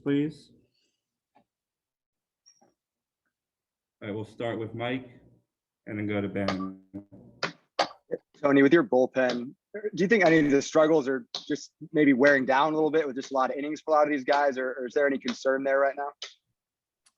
please. All right, we'll start with Mike and then go to Ben. Tony, with your bullpen, do you think any of the struggles are just maybe wearing down a little bit with just a lot of innings for a lot of these guys, or is there any concern there right now?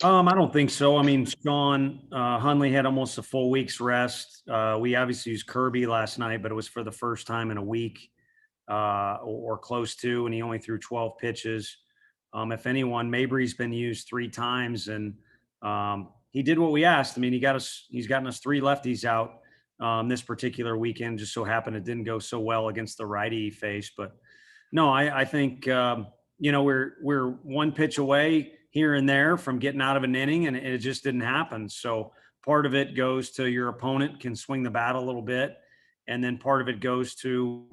I don't think so. I mean, Sean Hunley had almost a full week's rest. We obviously used Kirby last night, but it was for the first time in a week or close to, and he only threw 12 pitches. If anyone, Mabry's been used 3 times, and he did what we asked. I mean, he's gotten us 3 lefties out this particular weekend. Just so happened it didn't go so well against the righty he faced. But no, I think we're 1 pitch away here and there from getting out of an inning, and it just didn't happen. So part of it goes to your opponent can swing the bat a little bit, and then part of it goes to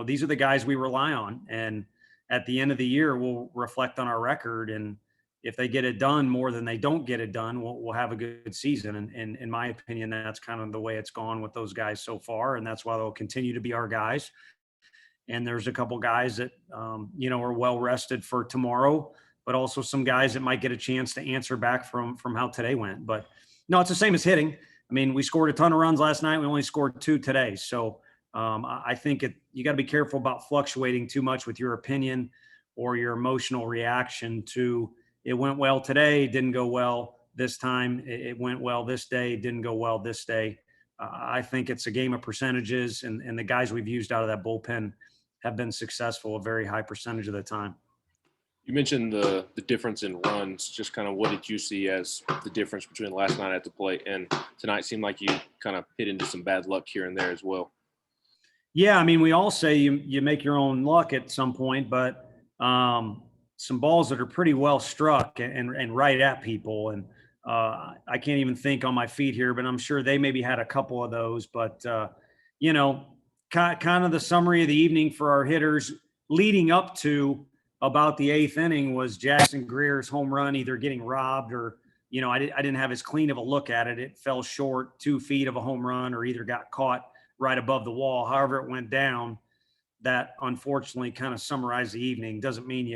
these are the guys we rely on, and at the end of the year we'll reflect on our record, and if they get it done more than they don't get it done, we'll have a good season. And in my opinion, that's kind of the way it's gone with those guys so far, and that's why they'll continue to be our guys. And there's a couple guys that are well rested for tomorrow, but also some guys that might get a chance to answer back from how today went. But no, it's the same as hitting. I mean, we scored a ton of runs last night. We only scored 2 today. So I think you got to be careful about fluctuating too much with your opinion or your emotional reaction to it went well today, didn't go well this time. It went well this day, didn't go well this day. I think it's a game of percentages, and the guys we've used out of that bullpen have been successful a very high percentage of the time. You mentioned the difference in runs. Just kind of what did you see as the difference between last night at the plate and tonight? Seemed like you kind of hit into some bad luck here and there as well. Yeah, I mean, we all say you make your own luck at some point, but some balls that are pretty well struck and right at people. And I can't even think on my feet here, but I'm sure they maybe had a couple of those. But, kind of the summary of the evening for our hitters leading up to about the 8th inning was Jackson Greer's home run either getting robbed or, I didn't have as clean of a look at it. It fell short 2 feet of a home run or either got caught right above the wall. However it went down, that unfortunately kind of summarized the evening. Doesn't mean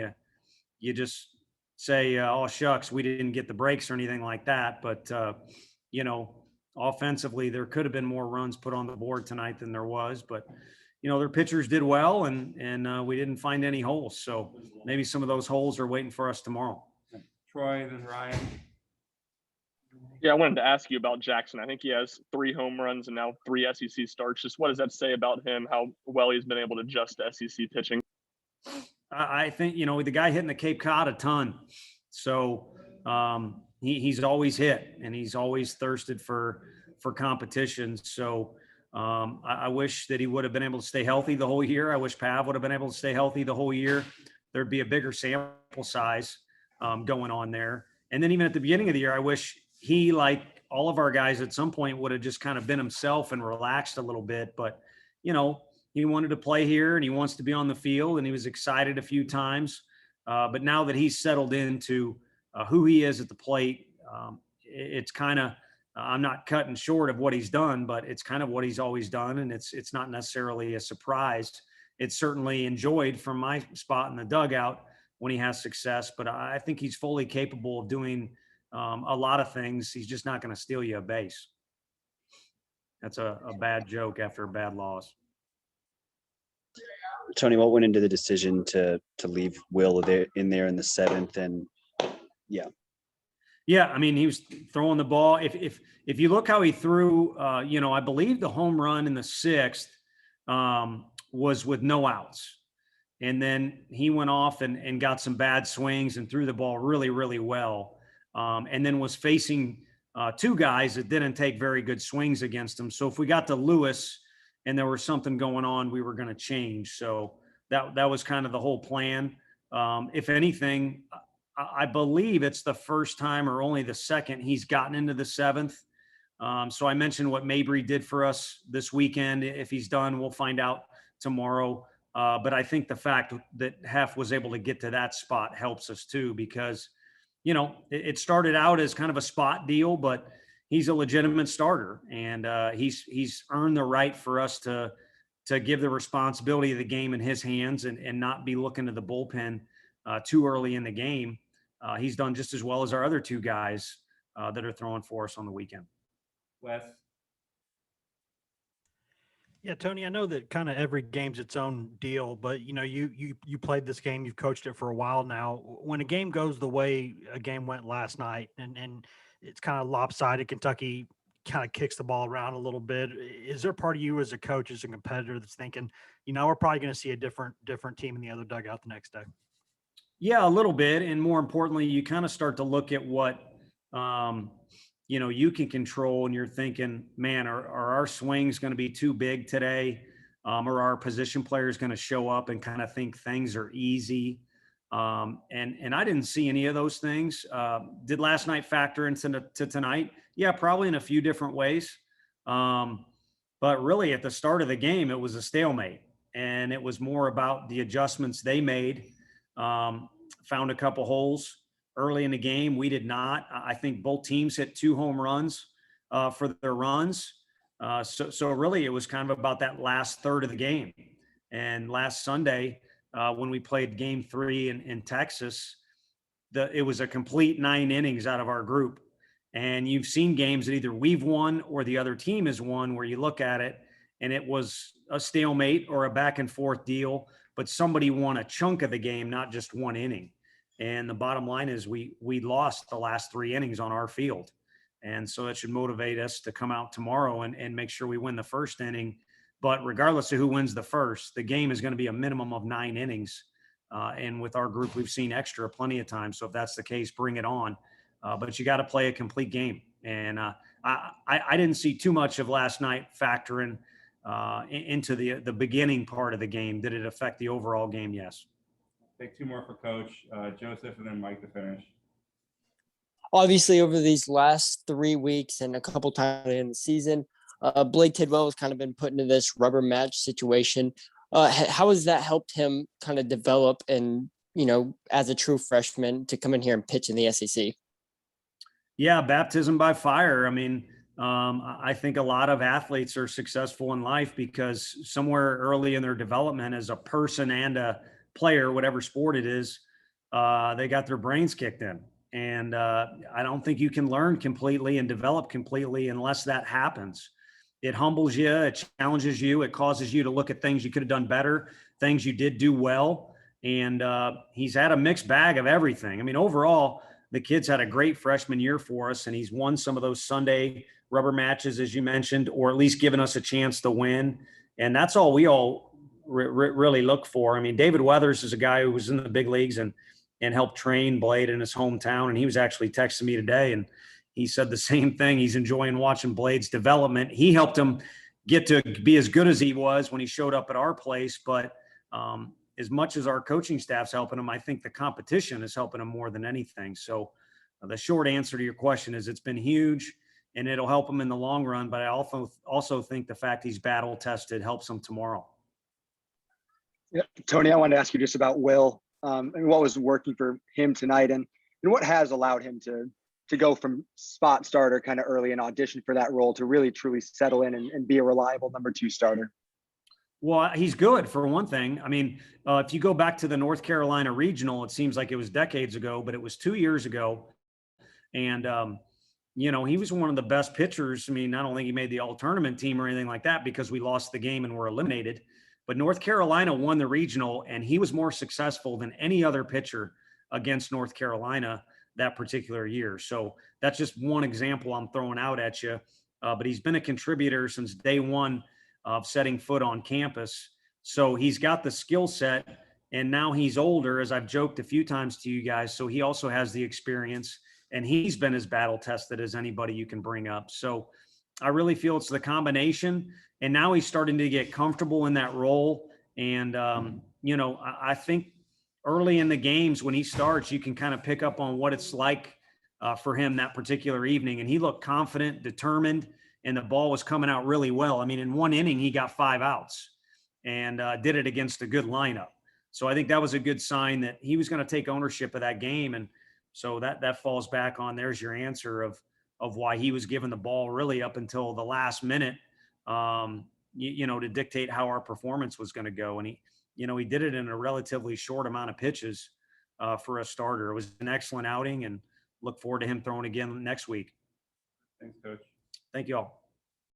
you just say, oh, shucks, we didn't get the breaks or anything like that. But, offensively, there could have been more runs put on the board tonight than there was. But, their pitchers did well, and we didn't find any holes. So maybe some of those holes are waiting for us tomorrow. Troy, then Ryan. Yeah, I wanted to ask you about Jackson. I think he has 3 home runs and now 3 SEC starts. Just what does that say about him, how well he's been able to adjust to SEC pitching? I think, the guy hitting the Cape Cod a ton. So he's always hit, and he's always thirsted for competition. So I wish that he would have been able to stay healthy the whole year. I wish Pav would have been able to stay healthy the whole year. There'd be a bigger sample size going on there. And then even at the beginning of the year, I wish he, like all of our guys at some point, would have just kind of been himself and relaxed a little bit. But, he wanted to play here and he wants to be on the field, and he was excited a few times. But now that he's settled into who he is at the plate, it's kind of, I'm not cutting short of what he's done, but it's kind of what he's always done. And it's not necessarily a surprise. It's certainly enjoyed from my spot in the dugout when he has success, but I think he's fully capable of doing a lot of things. He's just not going to steal you a base. That's a bad joke after a bad loss. Tony, what went into the decision to leave Will in there in the 7th? And yeah, I mean, he was throwing the ball. If you look how he threw, I believe the home run in the 6th was with no outs. And then he went off and got some bad swings and threw the ball really, really well. And then was facing 2 guys that didn't take very good swings against him. So if we got to Lewis and there was something going on, we were going to change. So that was kind of the whole plan. If anything, I believe it's the first time or only the second he's gotten into the 7th. So I mentioned what Mabry did for us this weekend. If he's done, we'll find out tomorrow. But I think the fact that Hef was able to get to that spot helps us too, because, it started out as kind of a spot deal, but he's a legitimate starter, and he's earned the right for us to give the responsibility of the game in his hands and not be looking to the bullpen too early in the game. He's done just as well as our other two guys that are throwing for us on the weekend. Wes, Yeah, Tony, I know that kind of every game's its own deal, but you played this game, you've coached it for a while now. When a game goes the way a game went last night and it's kind of lopsided, Kentucky kind of kicks the ball around a little bit. Is there part of you as a coach, as a competitor, that's thinking, we're probably going to see a different team in the other dugout the next day? Yeah, a little bit. And more importantly, you kind of start to look at what, you can control, and you're thinking, man, are our swings going to be too big today? Or are our position players going to show up and kind of think things are easy? And I didn't see any of those things. Did last night factor into tonight? Yeah, probably in a few different ways. But really at the start of the game, it was a stalemate, and it was more about the adjustments they made. Found a couple holes early in the game. We did not. I think both teams hit 2 home runs for their runs. So really it was kind of about that last third of the game. And last Sunday, when we played game 3 in Texas, it was a complete 9 innings out of our group. And you've seen games that either we've won or the other team has won, where you look at it and it was a stalemate or a back and forth deal, but somebody won a chunk of the game, not just 1 inning. And the bottom line is we lost the last 3 innings on our field. And so that should motivate us to come out tomorrow and make sure we win the first inning. But regardless of who wins the first, the game is going to be a minimum of 9 innings. And with our group, we've seen extra plenty of times. So if that's the case, bring it on. But you got to play a complete game. And I didn't see too much of last night factoring into the beginning part of the game. Did it affect the overall game? Yes. take 2 more for Coach Joseph, and then Mike to finish. Obviously, over these last 3 weeks and a couple times in the season, Blake Tidwell has kind of been put into this rubber match situation. How has that helped him kind of develop and, as a true freshman to come in here and pitch in the SEC? Yeah, baptism by fire. I mean, I think a lot of athletes are successful in life because somewhere early in their development as a person and a player, whatever sport it is, they got their brains kicked in. And I don't think you can learn completely and develop completely unless that happens. It humbles you, it challenges you, it causes you to look at things you could have done better, things you did do well. And he's had a mixed bag of everything. I mean, overall, the kid's had a great freshman year for us, and he's won some of those Sunday rubber matches, as you mentioned, or at least given us a chance to win. And that's all we all really look for. I mean, David Weathers is a guy who was in the big leagues and helped train Blade in his hometown. And he was actually texting me today, and he said the same thing. He's enjoying watching Blade's development. He helped him get to be as good as he was when he showed up at our place. But as much as our coaching staff's helping him, I think the competition is helping him more than anything. So the short answer to your question is it's been huge, and it'll help him in the long run. But I also think the fact he's battle tested helps him tomorrow. Yeah, Tony, I wanted to ask you just about Will and what was working for him tonight, and what has allowed him to go from spot starter kind of early and audition for that role to really truly settle in and be a reliable number 2 starter. Well, he's good for one thing. I mean, if you go back to the North Carolina regional, it seems like it was decades ago, but it was 2 years ago. And, he was one of the best pitchers. I mean, I don't think he made the all tournament team or anything like that because we lost the game and were eliminated. But North Carolina won the regional, and he was more successful than any other pitcher against North Carolina that particular year. So that's just one example I'm throwing out at you. But he's been a contributor since day one of setting foot on campus. So he's got the skill set, and now he's older, as I've joked a few times to you guys. So he also has the experience, and he's been as battle tested as anybody you can bring up. So I really feel it's the combination, and now he's starting to get comfortable in that role. And, I think early in the games when he starts, you can kind of pick up on what it's like for him that particular evening. And he looked confident, determined, and the ball was coming out really well. I mean, in 1 inning, he got 5 outs and did it against a good lineup. So I think that was a good sign that he was going to take ownership of that game. And so that falls back on, there's your answer of why he was given the ball really up until the last minute, to dictate how our performance was going to go. And he did it in a relatively short amount of pitches. for a starter. It was an excellent outing, and look forward to him throwing again next week. Thanks, Coach. Thank you all.